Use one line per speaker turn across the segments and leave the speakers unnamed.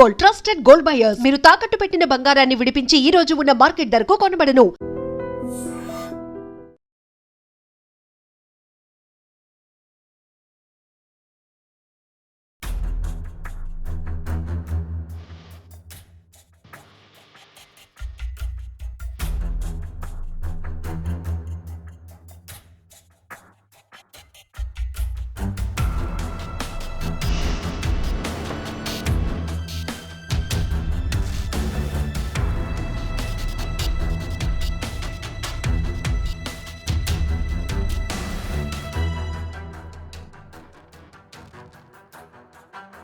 Gold, trusted gold buyers. మీరు తాకట్టు పెట్టిన బంగారాన్ని విడిపించి ఈ రోజు ఉన్న మార్కెట్ ధరకు కొనబడను.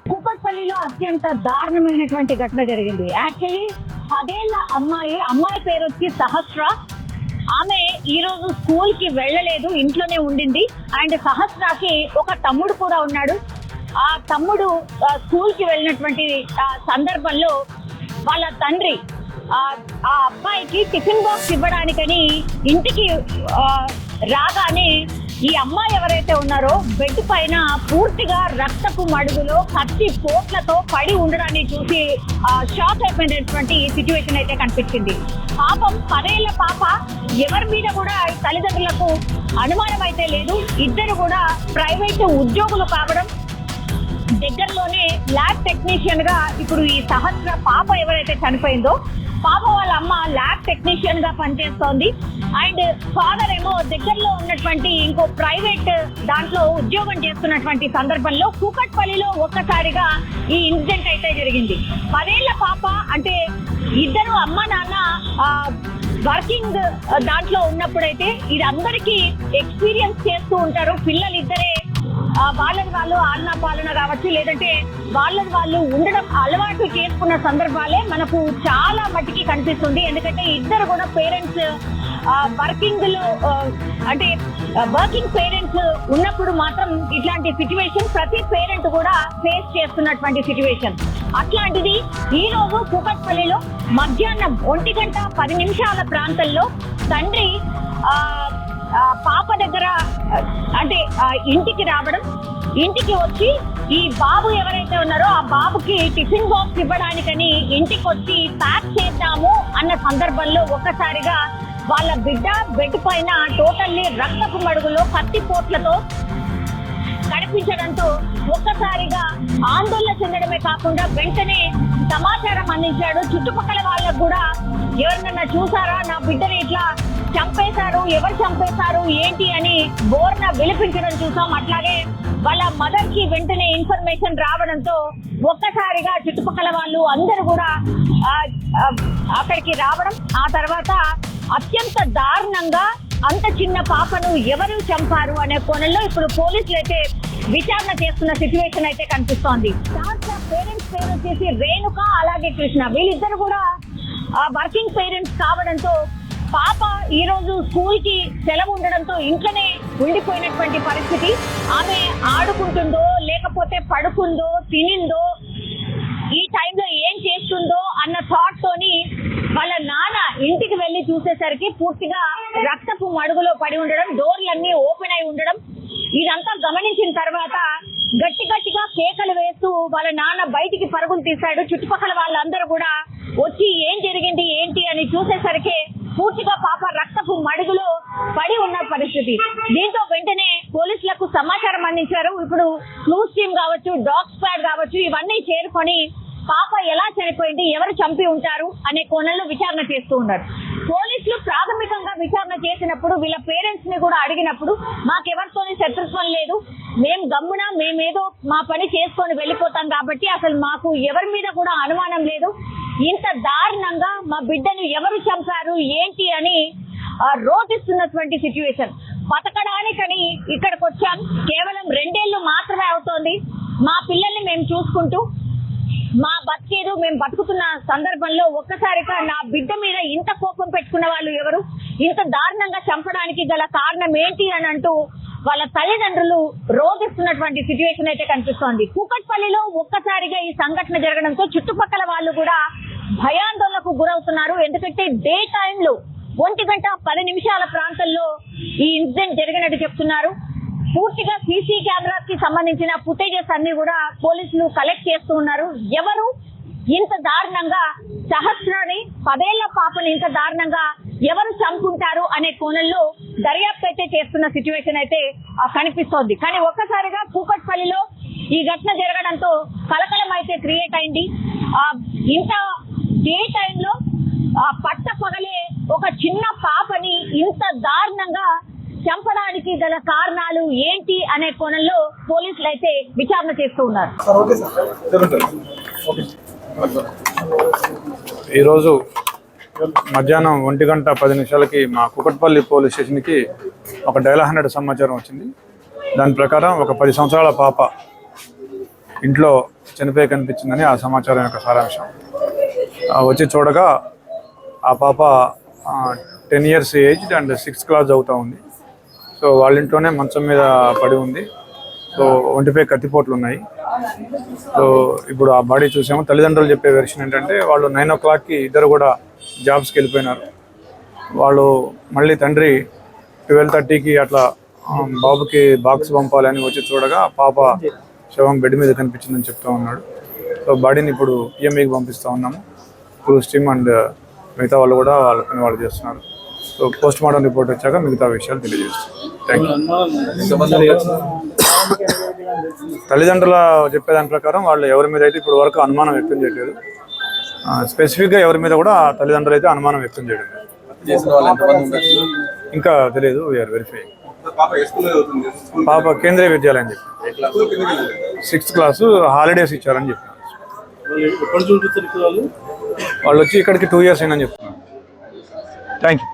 కూకట్పల్లిలో అత్యంత దారుణమైనటువంటి ఘటన జరిగింది. యాక్చువల్లీ 10 ఏళ్ల అమ్మాయి పేరు వచ్చి సహస్ర. ఆమె ఈ రోజు స్కూల్ కి వెళ్ళలేదు, ఇంట్లోనే ఉండింది. అండ్ సహస్రకి ఒక తమ్ముడు కూడా ఉన్నాడు. ఆ తమ్ముడు స్కూల్ కి వెళ్ళినటువంటి సందర్భంలో వాళ్ళ తండ్రి ఆ అబ్బాయికి టిఫిన్ బాక్స్ ఇవ్వడానికని ఇంటికి రాగానే ఈ అమ్మాయి ఎవరైతే ఉన్నారో బెడ్ పైన పూర్తిగా రక్తపు మడుగులో కత్తి పోట్లతో పడి ఉండడాన్ని చూసి షాక్ అయిపోయినటువంటి సిచ్యువేషన్ అయితే కనిపించింది. పాపం 10 ఏళ్ల పాప, ఎవరి మీద కూడా తల్లిదండ్రులకు అనుమానం అయితే లేదు. ఇద్దరు కూడా ప్రైవేట్ ఉద్యోగులు కావడం, దగ్గరలోనే ల్యాబ్ టెక్నీషియన్ గా ఇప్పుడు ఈ సహస్ర పాప ఎవరైతే చనిపోయిందో పాప వాళ్ళ అమ్మ ల్యాబ్ టెక్నీషియన్ గా పనిచేస్తోంది. అండ్ ఫాదర్ ఏమో దగ్గరలో ఉన్నటువంటి ఇంకో ప్రైవేట్ దాంట్లో ఉద్యోగం చేస్తున్నటువంటి సందర్భంలో కూకట్పల్లిలో ఒక్కసారిగా ఈ ఇన్సిడెంట్ అయితే జరిగింది. 10 ఏళ్ల పాప అంటే ఇద్దరు అమ్మ నాన్న వర్కింగ్ దాంట్లో ఉన్నప్పుడైతే ఇది అందరికీ ఎక్స్పీరియన్స్ చేస్తూ ఉంటారు. పిల్లలు ఇద్దరే వాళ్ళని వాళ్ళు ఆలనా పాలన కావచ్చు, లేదంటే వాళ్ళని వాళ్ళు ఉండడం అలవాటు చేసుకున్న సందర్భాలే మనకు చాలా మట్టికి కనిపిస్తుంది. ఎందుకంటే ఇద్దరు కూడా పేరెంట్స్ వర్కింగ్ పేరెంట్స్ ఉన్నప్పుడు మాత్రం ఇట్లాంటి సిచ్యువేషన్ ప్రతి పేరెంట్ కూడా ఫేస్ చేస్తున్నటువంటి సిచ్యువేషన్. అట్లాంటిది ఈ రోజు కూకట్పల్లిలో మధ్యాహ్నం 1:10 ప్రాంతంలో తండ్రి పాప దగ్గర అంటే ఇంటికి రావడం, ఇంటికి వచ్చి ఈ బాబు ఎవరైతే ఉన్నారో ఆ బాబుకి టిఫిన్ బాక్స్ ఇవ్వడానికని ఇంటికి వచ్చి ప్యాక్ చేద్దాము అన్న సందర్భంలో ఒక్కసారిగా వాళ్ళ బిడ్డ బెడ్ పైన టోటల్లీ రక్తపు మడుగులో కత్తి పోట్లతో కనిపించడంతో ఒక్కసారిగా ఆందోళన చెందడమే కాకుండా వెంటనే సమాచారం అందించాడు. చుట్టుపక్కల వాళ్ళకు కూడా ఎవరినన్నా చూసారా, నా బిడ్డని ఇట్లా చంపేశారు, ఎవరు చంపేశారు ఏంటి అని బోర్న విలిపించడం చూసాం. అట్లాగే వాళ్ళ మదర్ కి వెంటనే ఇన్ఫర్మేషన్ రావడంతో ఒక్కసారిగా చుట్టుపక్కల వాళ్ళు అందరూ కూడా అక్కడికి రావడం, ఆ తర్వాత అత్యంత దారుణంగా అంత చిన్న పాపను ఎవరు చంపారు అనే కోణంలో ఇప్పుడు పోలీసులు అయితే విచారణ చేస్తున్న సిచ్యువేషన్ అయితే కనిపిస్తోంది. పేరెంట్స్ పేరు వచ్చేసి రేణుక, అలాగే కృష్ణ. వీళ్ళిద్దరు కూడా వర్కింగ్ పేరెంట్స్ కావడంతో పాప ఈ రోజు స్కూల్ కి సెలవు ఉండడంతో ఇంట్లోనే ఉండిపోయినటువంటి పరిస్థితి. ఆమె ఆడుకుంటుందో లేకపోతే పడుకుందో తినిందో ఈ టైంలో ఏం చేస్తుందో అన్న థాట్ తోని వాళ్ళ నాన్న ఇంటికి వెళ్లి చూసేసరికి పూర్తిగా రక్తపు మడుగులో పడి ఉండడం, డోర్లన్నీ ఓపెన్ అయి ఉండడం, ఇదంతా గమనించిన తర్వాత గట్టిగా కేకలు వేస్తూ వాళ్ళ నాన్న బయటికి పరుగులు తీశాడు. చుట్టుపక్కల వాళ్ళందరూ కూడా వచ్చి ఏం జరిగింది ఏంటి అని చూసేసరికి పూర్తిగా పాప రక్తపు మడుగులో పడి ఉన్న పరిస్థితి. దీంతో వెంటనే పోలీసులకు సమాచారం అందించారు. ఇప్పుడు క్లూస్ టీమ్ కావచ్చు, డాగ్ స్క్వాడ్ కావచ్చు, ఇవన్నీ చేరుకొని పాప ఎలా చనిపోయింది, ఎవరు చంపి ఉంటారు అనే కోణంలో విచారణ చేస్తూ ఉన్నారు. పోలీసులు ప్రాథమికంగా విచారణ చేసినప్పుడు వీళ్ళ పేరెంట్స్ ని కూడా అడిగినప్పుడు మాకెవరితోని శత్రుత్వం లేదు, మేమేదో మా పని చేసుకొని వెళ్ళిపోతాం కాబట్టి అసలు మాకు ఎవరి మీద కూడా అనుమానం లేదు, ఇంత దారుణంగా మా బిడ్డను ఎవరు చంపారు ఏంటి అని రోధిస్తున్నటువంటి సిచ్యువేషన్. బతకడానికని ఇక్కడికి వచ్చాం, కేవలం 2 ఏళ్ళు మాత్రమే అవుతోంది, మా పిల్లల్ని మేము చూసుకుంటూ మా బతికేదు మేము బతుకుతున్న సందర్భంలో ఒక్కసారిగా నా బిడ్డ మీద ఇంత కోపం పెట్టుకున్న వాళ్ళు ఎవరు, ఇంత దారుణంగా చంపడానికి గల కారణం ఏంటి అని అంటూ వాళ్ళ తల్లిదండ్రులు రోధిస్తున్నటువంటి సిచ్యువేషన్ అయితే కనిపిస్తోంది. కూకట్పల్లిలో ఒక్కసారిగా ఈ సంఘటన జరగడంతో చుట్టుపక్కల వాళ్ళు కూడా భయాందోళనకు గురవుతున్నారు. ఎందుకంటే డే టైంలో 1:10 ప్రాంతంలో ఈ ఇన్సిడెంట్ జరిగినట్టు చెప్తున్నారు. పూర్తిగా సీసీ కెమెరాస్ కి సంబంధించిన ఫుటేజెస్ అన్ని కూడా పోలీసులు కలెక్ట్ చేస్తూ ఉన్నారు. ఎవరు ఇంత దారుణంగా సహస్రాని 10 ఏళ్ల పాపని ఇంత దారుణంగా ఎవరు చంపుకుంటారు అనే కోణంలో దర్యాప్తు అయితే చేస్తున్న సిచ్యువేషన్ అయితే కనిపిస్తోంది. కానీ ఒక్కసారిగా కూకట్పల్లిలో ఈ ఘటన జరగడంతో కలకలం అయితే క్రియేట్ అయింది. ఇంత డే టైంలో పట్ట పగలే ఒక చిన్న పాపని ఇంత దారుణంగా చంపడానికి గల కారణాలు ఏంటి అనే కోణంలో పోలీసులు అయితే విచారణ చేస్తూ ఉన్నారు.
ఈరోజు మధ్యాహ్నం 1:10 మా కుకట్పల్లి పోలీస్ స్టేషన్కి ఒక డయల్ 100 సమాచారం వచ్చింది. దాని ప్రకారం ఒక 10 సంవత్సరాల పాప ఇంట్లో చనిపోయి కనిపించిందని ఆ సమాచారం యొక్క సారాంశం. వచ్చి చూడగా ఆ పాప 10 years age and 6th class చదువుతూ ఉంది. సో వాళ్ళ ఇంట్లోనే మంచం మీద పడి ఉంది. సో ఒంటిపై కత్తిపోట్లు ఉన్నాయి. సో ఇప్పుడు ఆ బాడీ చూసాము. తల్లిదండ్రులు చెప్పే వెర్షన్ ఏంటంటే వాళ్ళు 9 o'clockకి ఇద్దరు కూడా జాబ్స్కి వెళ్ళిపోయినారు. వాళ్ళు మళ్ళీ తండ్రి 12:30కి అట్లా బాబుకి బాక్స్ పంపాలని వచ్చి చూడగా పాప శవం బెడ్ మీద కనిపించిందని చెప్తూ ఉన్నాడు. సో బాడీని ఇప్పుడు పిఎంఈకి పంపిస్తూ ఉన్నాము. క్రూజ్ టీమ్ అండ్ మిగతా వాళ్ళు కూడా వాళ్ళ పని వాళ్ళు చేస్తున్నారు. సో పోస్ట్ మార్టం రిపోర్ట్ వచ్చాక మిగతా విషయాలు తెలియజేస్తాం. Thank you. తల్లిదండ్రుల చెప్పేదాని ప్రకారం వాళ్ళు ఎవరి మీద అయితే ఇప్పుడు వరకు అనుమానం వ్యక్తం చేయలేదు. స్పెసిఫిక్గా ఎవరి మీద కూడా తల్లిదండ్రులు అయితే అనుమానం వ్యక్తం చేయడం ఇంకా తెలియదు. VR verify. పాప కేంద్రీయ విద్యాలయం చెప్పి 6th క్లాసు హాలిడేస్ ఇచ్చారని చెప్పారు. వాళ్ళు వచ్చి ఇక్కడికి 2 years అయిందని చెప్తున్నారు. Thank you.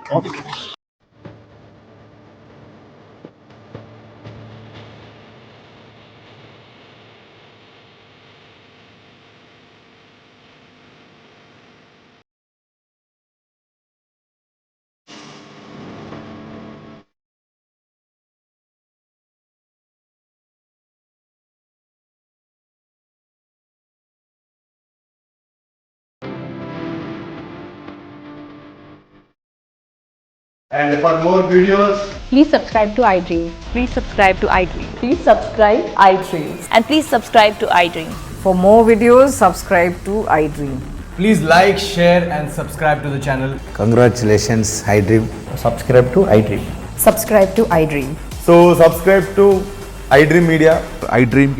And for more videos,
Please subscribe to iDream.
Please subscribe to iDream.
Please subscribe iDream.
And please subscribe to iDream.
For more videos, subscribe to iDream.
please like, share and subscribe to the channel.
Congratulations, iDream.
Subscribe to iDream.
Subscribe to iDream.
So subscribe to iDream Media.
iDream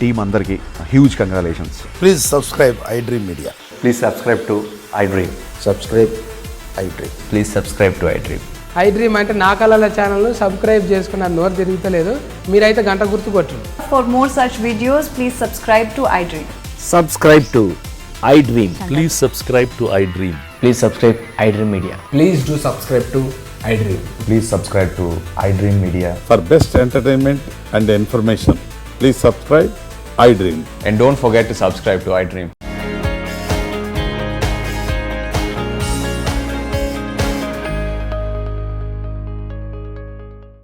team andarki huge congratulations.
Please subscribe iDream Media.
Please subscribe to iDream.
Subscribe iDream.
Please subscribe to iDream.
iDream అంటే నా కళల ఛానల్ను subscribe చేసుకున్న నోరు తిరుగుతలేదు. మీరైతే గంట గుర్తు కొట్టండి.
For more such videos, please subscribe to iDream.
Subscribe to iDream.
Please subscribe to iDream.
Please subscribe iDream Media.
Please do subscribe to iDream.
Please subscribe to iDream Media.
For best entertainment and information, please subscribe iDream.
And don't forget to subscribe to iDream.